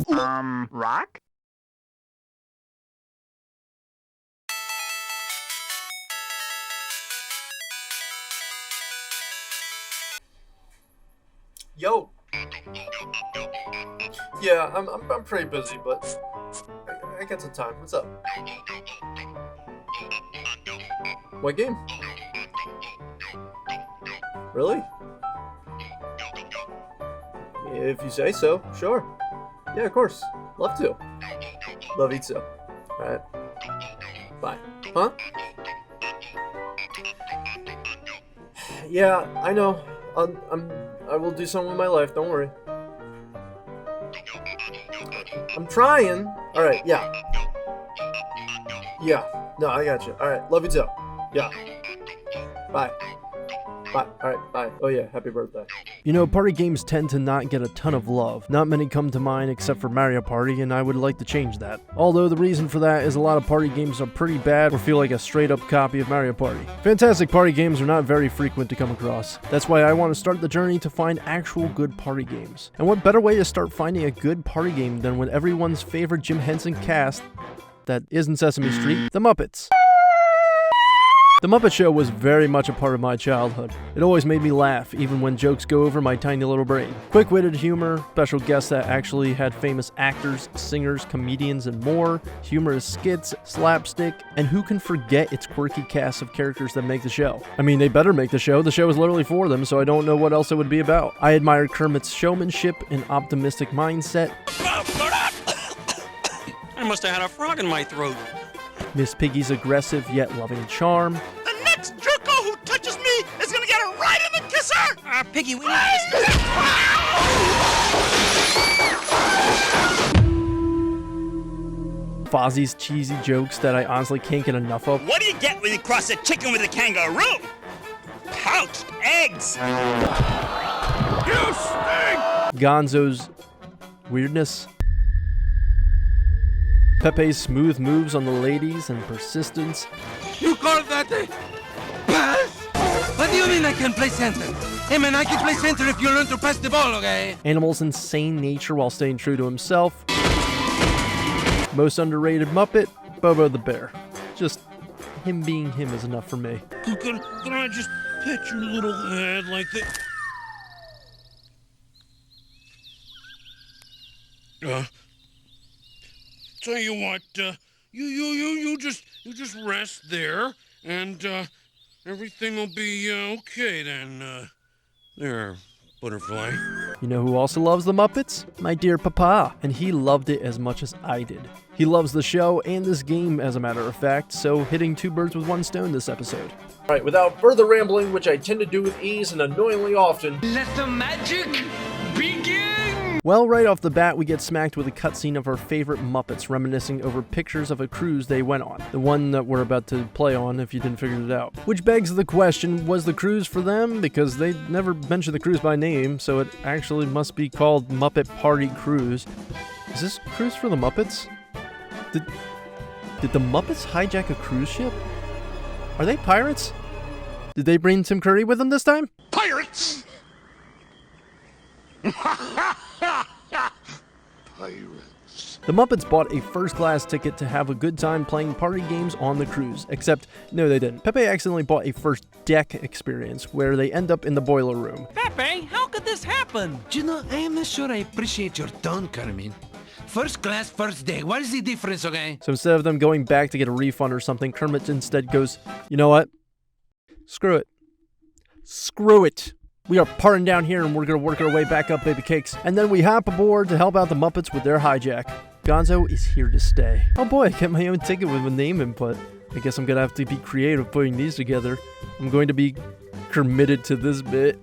Rock? Yo. Yeah, I'm pretty busy, but I got some time. What's up? What game? Really? If you say so, sure. Yeah, of course. Love to. Love you too. Alright. Bye. Huh? Yeah, I know. I will do something with my life, don't worry. I'm trying. Alright, yeah. Yeah. No, I got you. Alright, love you too. Yeah. Bye. Bye. Alright, bye. Oh yeah, happy birthday. You know, party games tend to not get a ton of love. Not many come to mind except for Mario Party, and I would like to change that. Although the reason for that is a lot of party games are pretty bad or feel like a straight up copy of Mario Party. Fantastic party games are not very frequent to come across. That's why I want to start the journey to find actual good party games. And what better way to start finding a good party game than with everyone's favorite Jim Henson cast that isn't Sesame Street, The Muppets. The Muppet Show was very much a part of my childhood. It always made me laugh, even when jokes go over my tiny little brain. Quick-witted humor, special guests that actually had famous actors, singers, comedians, and more, humorous skits, slapstick, and who can forget its quirky cast of characters that make the show? I mean, they better make the show. The show is literally for them, so I don't know what else it would be about. I admired Kermit's showmanship and optimistic mindset. I must have had a frog in my throat. Miss Piggy's aggressive yet loving charm. The next jerko who touches me is gonna get it right in the kisser! Piggy, we need Fozzie's cheesy jokes that I honestly can't get enough of. What do you get when you cross a chicken with a kangaroo? Pouched eggs! You stink! Gonzo's weirdness. Pepe's smooth moves on the ladies and persistence. You call that a pass? What do you mean I can play center? Hey man, I can play center if you learn to pass the ball, okay? Animal's insane nature while staying true to himself. Most underrated Muppet, Bobo the Bear. Just him being him is enough for me. Can I just pet your little head like that? Tell you what, you just rest there, and everything will be okay then. There, butterfly. You know who also loves the Muppets? My dear Papa, and he loved it as much as I did. He loves the show and this game, as a matter of fact, so hitting two birds with one stone this episode. Alright, without further rambling, which I tend to do with ease and annoyingly often, Let the magic begin! well, right off the bat, we get smacked with a cutscene of our favorite Muppets reminiscing over pictures of a cruise they went on. The one that we're about to play on if you didn't figure it out. Which begs the question, was the cruise for them? Because they never mentioned the cruise by name, so it actually must be called Muppet Party Cruise. Is this cruise for the Muppets? Did the Muppets hijack a cruise ship? Are they pirates? Did they bring Tim Curry with them this time? Pirates! Pirates. The Muppets bought a first-class ticket to have a good time playing party games on the cruise, except, no they didn't. Pepe accidentally bought a first deck experience, where they end up in the boiler room. Pepe, how could this happen? You know, I am not sure I appreciate your tone, Carmen. First class, first day. What is the difference, okay? So instead of them going back to get a refund or something, Kermit instead goes, you know what? Screw it. Screw it. We are parting down here and we're going to work our way back up, baby cakes. And then we hop aboard to help out the Muppets with their hijack. Gonzo is here to stay. Oh boy, I get my own ticket with a name input. I guess I'm going to have to be creative putting these together. I'm going to be committed to this bit.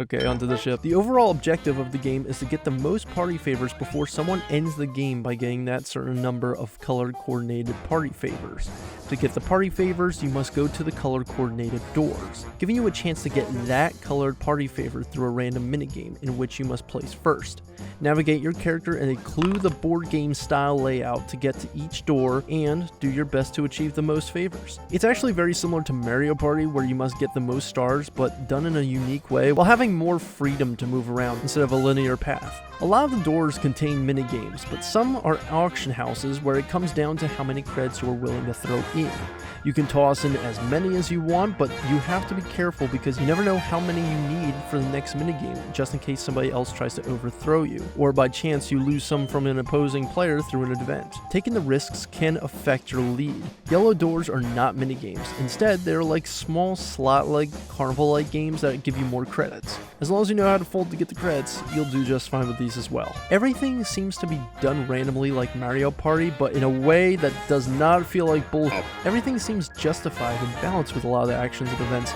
Okay, onto the ship. The overall objective of the game is to get the most party favors before someone ends the game by getting that certain number of color-coordinated party favors. To get the party favors, you must go to the color-coordinated doors, giving you a chance to get that colored party favor through a random minigame in which you must place first. Navigate your character and include the board game style layout to get to each door and do your best to achieve the most favors. It's actually very similar to Mario Party, where you must get the most stars, but done in a unique way while having more freedom to move around instead of a linear path. A lot of the doors contain minigames, but some are auction houses where it comes down to how many credits you are willing to throw in. You can toss in as many as you want, but you have to be careful because you never know how many you need for the next minigame, just in case somebody else tries to overthrow you, or by chance you lose some from an opposing player through an event. Taking the risks can affect your lead. Yellow doors are not minigames. Instead, they're like small slot-like, carnival-like games that give you more credits. As long as you know how to fold to get the credits, you'll do just fine with these as well. Everything seems to be done randomly like Mario Party, but in a way that does not feel like bullshit. Everything seems justified and balanced with a lot of the actions and events.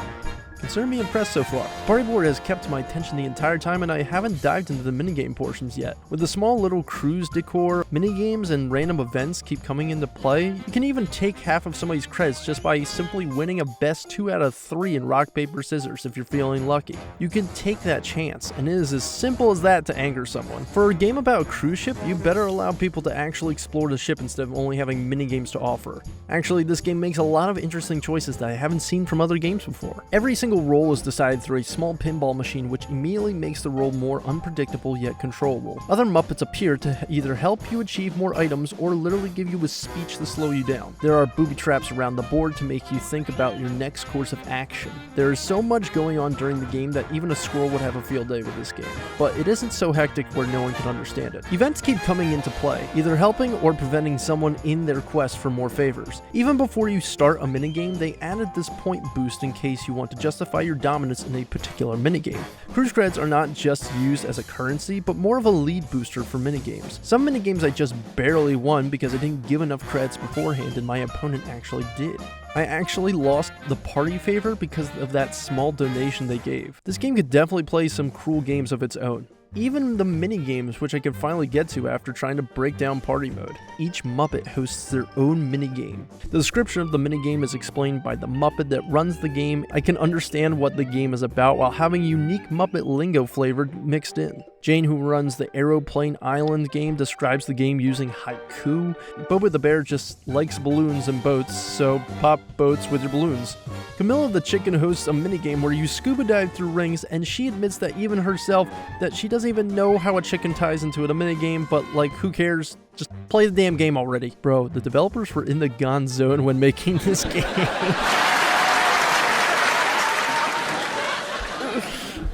Consider me impressed so far. Party board has kept my attention the entire time, and I haven't dived into the minigame portions yet. With the small little cruise decor, minigames and random events keep coming into play, you can even take half of somebody's credits just by simply winning a best 2 out of 3 in rock, paper, scissors if you're feeling lucky. You can take that chance, and it is as simple as that to anger someone. For a game about a cruise ship, you better allow people to actually explore the ship instead of only having minigames to offer. Actually, this game makes a lot of interesting choices that I haven't seen from other games before. Every single roll is decided through a small pinball machine, which immediately makes the roll more unpredictable yet controllable. Other Muppets appear to either help you achieve more items or literally give you a speech to slow you down. There are booby traps around the board to make you think about your next course of action. There is so much going on during the game that even a squirrel would have a field day with this game, but it isn't so hectic where no one can understand it. Events keep coming into play, either helping or preventing someone in their quest for more favors. Even before you start a minigame, they added this point boost in case you want to justify your dominance in a particular minigame. Cruise credits are not just used as a currency, but more of a lead booster for minigames. Some minigames I just barely won because I didn't give enough credits beforehand and my opponent actually did. I actually lost the party favor because of that small donation they gave. This game could definitely play some cruel games of its own. Even the minigames, which I can finally get to after trying to break down party mode. Each Muppet hosts their own minigame. The description of the minigame is explained by the Muppet that runs the game. I can understand what the game is about while having unique Muppet lingo flavored mixed in. Jane, who runs the Aeroplane Island game, describes the game using haiku. Boba the Bear just likes balloons and boats, so pop boats with your balloons. Camilla the Chicken hosts a minigame where you scuba dive through rings, and she admits that even herself, that she doesn't even know how a chicken ties into a minigame, but like, who cares? Just play the damn game already. Bro, the developers were in the Gonzo when making this game.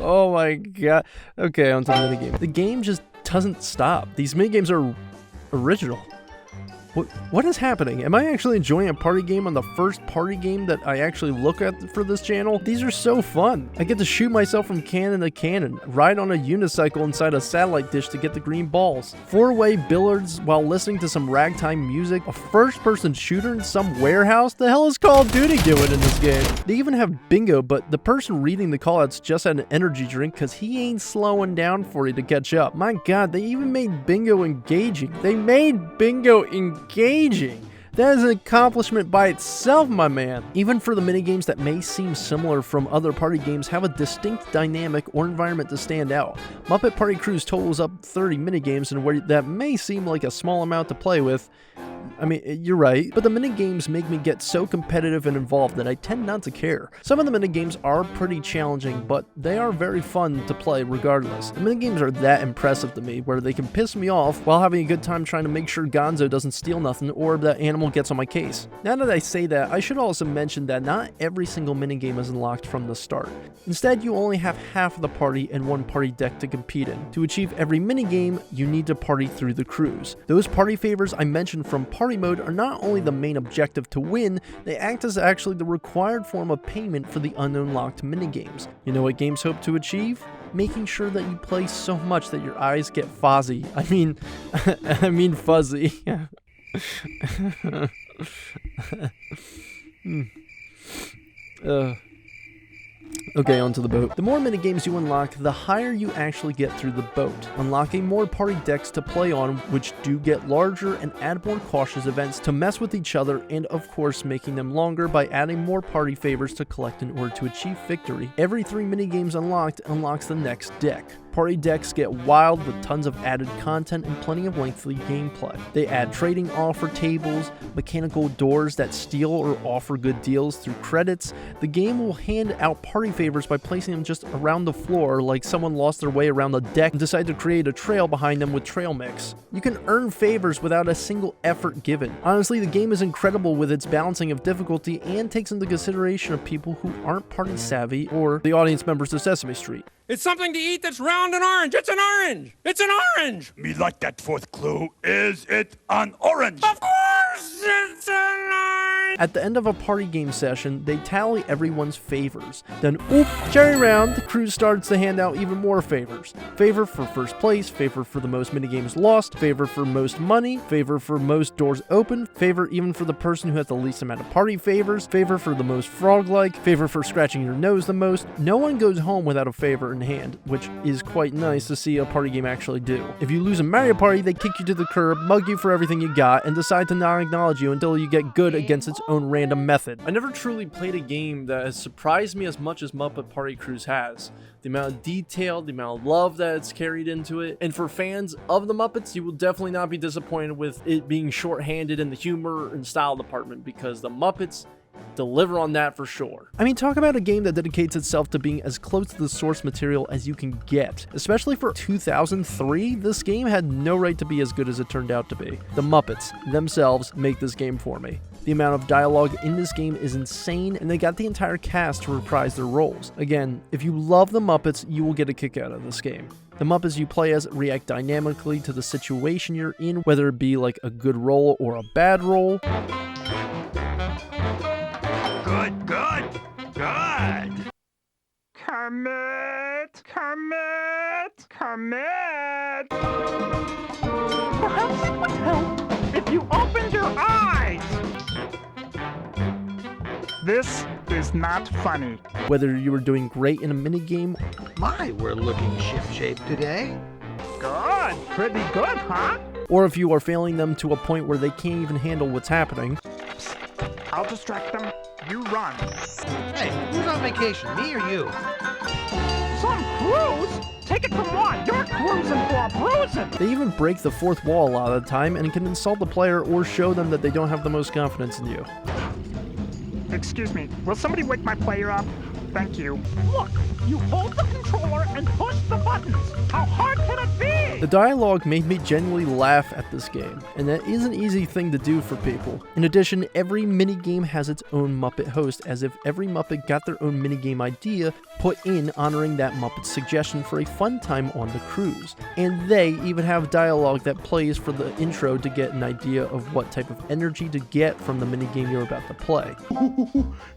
Oh my god. Okay, on to the minigame. The game just doesn't stop. These minigames are original. What is happening? Am I actually enjoying a party game on the first party game that I actually look at for this channel? These are so fun. I get to shoot myself from cannon to cannon, ride on a unicycle inside a satellite dish to get the green balls, 4-way billiards while listening to some ragtime music, a first-person shooter in some warehouse. The hell is Call of Duty doing in this game? They even have bingo, but the person reading the callouts just had an energy drink because he ain't slowing down for you to catch up. My god, they even made bingo engaging. They made bingo engaging. That is an accomplishment by itself, my man. Even for the minigames that may seem similar from other party games, have a distinct dynamic or environment to stand out. Muppet Party Cruise totals up 30 minigames, and where that may seem like a small amount to play with, I mean, you're right, but the minigames make me get so competitive and involved that I tend not to care. Some of the minigames are pretty challenging, but they are very fun to play regardless. The minigames are that impressive to me, where they can piss me off while having a good time trying to make sure Gonzo doesn't steal nothing or that animal gets on my case. Now that I say that, I should also mention that not every single minigame is unlocked from the start. Instead, you only have half of the party and one party deck to compete in. To achieve every minigame, you need to party through the cruise. Those party favors I mentioned from party mode are not only the main objective to win, they act as actually the required form of payment for the unlocked minigames. You know what games hope to achieve? Making sure that you play so much that your eyes get fuzzy. I mean fuzzy. Okay, onto the boat. The more minigames you unlock, the higher you actually get through the boat, unlocking more party decks to play on, which do get larger and add more cautious events to mess with each other, and of course making them longer by adding more party favors to collect in order to achieve victory. Every 3 minigames unlocked unlocks the next deck. Party decks get wild with tons of added content and plenty of lengthy gameplay. They add trading offer tables, mechanical doors that steal or offer good deals through credits. The game will hand out party favors by placing them just around the floor, like someone lost their way around the deck and decided to create a trail behind them with trail mix. You can earn favors without a single effort given. Honestly, the game is incredible with its balancing of difficulty and takes into consideration of people who aren't party savvy or the audience members of Sesame Street. It's something to eat that's round and orange. It's an orange. It's an orange. Me like that 4th clue. Is it an orange? Of course, it's an orange. At the end of a party game session, they tally everyone's favors. Then, oop, cherry round, the crew starts to hand out even more favors. Favor for first place, favor for the most minigames lost, favor for most money, favor for most doors open, favor even for the person who has the least amount of party favors, favor for the most frog-like, favor for scratching your nose the most. No one goes home without a favor in hand, which is quite nice to see a party game actually do. If you lose a Mario Party, they kick you to the curb, mug you for everything you got, and decide to not acknowledge you until you get good against its own random method. I never truly played a game that has surprised me as much as Muppet Party Cruise has. The amount of detail, the amount of love that it's carried into it. And for fans of the Muppets, you will definitely not be disappointed with it being shorthanded in the humor and style department, because the Muppets deliver on that for sure. I mean, talk about a game that dedicates itself to being as close to the source material as you can get. Especially for 2003, this game had no right to be as good as it turned out to be. The Muppets themselves make this game for me. The amount of dialogue in this game is insane, and they got the entire cast to reprise their roles. Again, if you love the Muppets, you will get a kick out of this game. The Muppets you play as react dynamically to the situation you're in, whether it be like a good role or a bad role. Good, good, good. Commit! Commit! Commit! Perhaps it would help if you opened your eyes! This is not funny. Whether you were doing great in a minigame, My, we're looking ship-shape today. Good. Pretty good, huh? or if you are failing them to a point where they can't even handle what's happening. I'll distract them. You run. Hey, who's on vacation, me or you? Some cruise? Take it from what? You're cruising for a bruising. They even break the fourth wall a lot of the time and can insult the player or show them that they don't have the most confidence in you. Excuse me, will somebody wake my player up? Thank you. Look, you hold the controller and push the buttons. How hard can it be? The dialogue made me genuinely laugh at this game, and that is an easy thing to do for people. In addition, every minigame has its own Muppet host, as if every Muppet got their own minigame idea put in honoring that Muppet's suggestion for a fun time on the cruise. And they even have dialogue that plays for the intro to get an idea of what type of energy to get from the minigame you're about to play.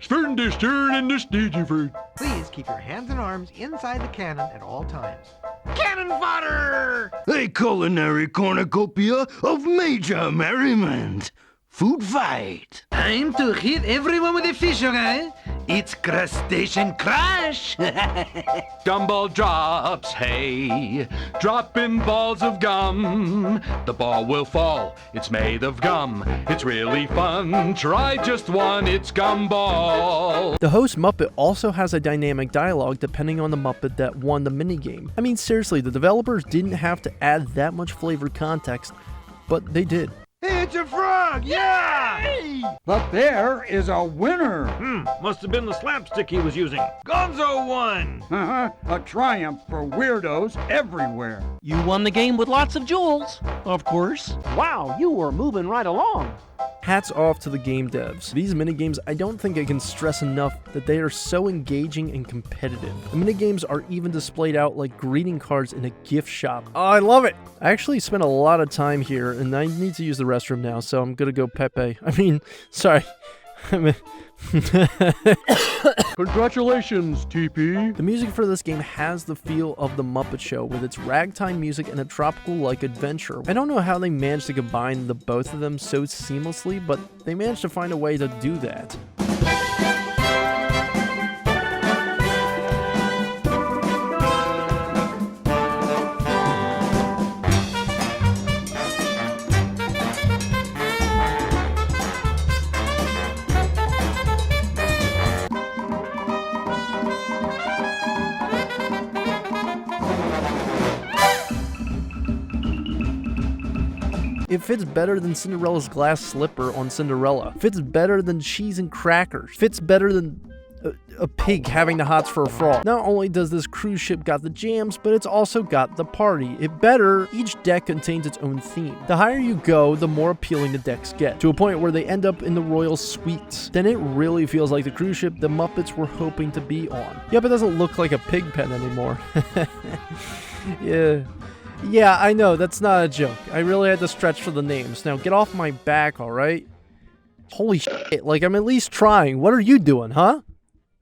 Starting to stir in the stage for. Please keep your hands and arms inside the cannon at all times. Cannon fodder! A culinary cornucopia of major merriment. Food fight. Time to hit everyone with a fish, okay? It's crustacean crash! Gumball drops, hey, dropping balls of gum. The ball will fall, it's made of gum. It's really fun, try just one, it's Gumball. The host Muppet also has a dynamic dialogue depending on the Muppet that won the minigame. I mean, seriously, the developers didn't have to add that much flavored context, but they did. It's a frog! Yeah! But there is a winner. Must have been the slapstick he was using. Gonzo won! A triumph for weirdos everywhere. You won the game with lots of jewels, of course. Wow, you were moving right along. Hats off to the game devs. These minigames, I don't think I can stress enough that they are so engaging and competitive. The minigames are even displayed out like greeting cards in a gift shop. Oh, I love it! I actually spent a lot of time here, and I need to use the restroom now, so I'm gonna go Pepe. Sorry. Congratulations, TP. The music for this game has the feel of The Muppet Show, with its ragtime music and a tropical-like adventure. I don't know how they managed to combine the both of them so seamlessly, but they managed to find a way to do that. It fits better than Cinderella's glass slipper on Cinderella. Fits better than cheese and crackers. Fits better than a pig having the hots for a frog. Not only does this cruise ship got the jams, but it's also got the party. Each deck contains its own theme. The higher you go, the more appealing the decks get, to a point where they end up in the royal suites. Then it really feels like the cruise ship the Muppets were hoping to be on. Yep, it doesn't look like a pig pen anymore. Yeah, I know, that's not a joke. I really had to stretch for the names. Now get off my back, alright? Holy shit, like I'm at least trying. What are you doing, huh?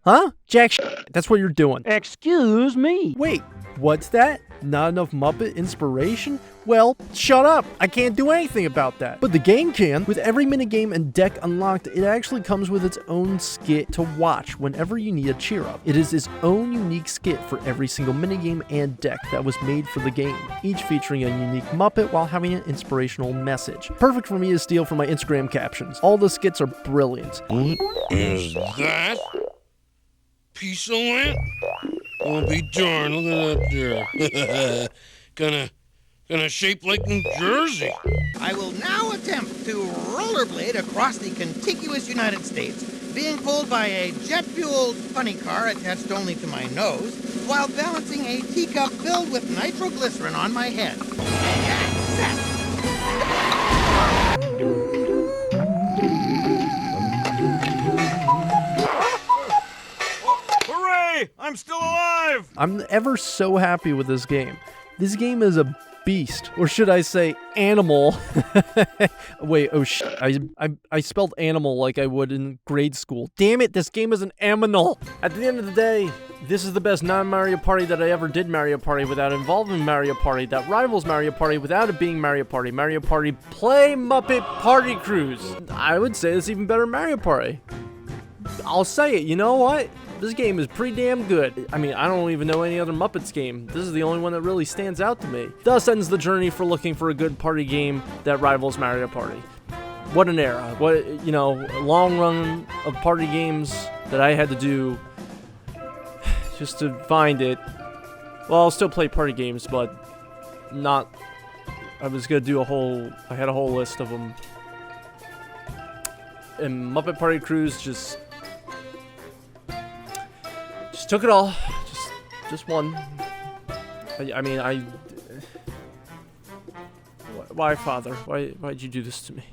Huh? Jack shit, that's what you're doing. Excuse me. Wait, what's that? Not enough Muppet inspiration? Well, shut up. I can't do anything about that. But the game can. With every minigame and deck unlocked, it actually comes with its own skit to watch whenever you need a cheer up. It is its own unique skit for every single minigame and deck that was made for the game, each featuring a unique Muppet while having an inspirational message. Perfect for me to steal from my Instagram captions. All the skits are brilliant. What is that? Piece of land? I'll be darned, look at that there. Gonna shape like New Jersey. I will now attempt to rollerblade across the contiguous United States, being pulled by a jet-fueled funny car attached only to my nose, while balancing a teacup filled with nitroglycerin on my head. Hooray! I'm still alive! I'm ever so happy with this game. This game is a beast, or should I say animal. Wait, oh shit, I spelled animal like I would in grade school. Damn it, this game is an aminal. At the end of the day, this is the best non-Mario Party that I ever did Mario Party without involving Mario Party, that rivals Mario Party without it being Mario Party. Mario Party Play Muppet Party Cruise. I would say it's even better than Mario Party. I'll say it, you know what? This game is pretty damn good. I mean, I don't even know any other Muppets game. This is the only one that really stands out to me. Thus ends the journey for looking for a good party game that rivals Mario Party. What an era. What, you know, a long run of party games that I had to do just to find it. Well, I'll still play party games, but not... I was gonna do I had a whole list of them. And Muppet Party Cruise just took it all. Just one. I mean, why, Father? Why'd you do this to me?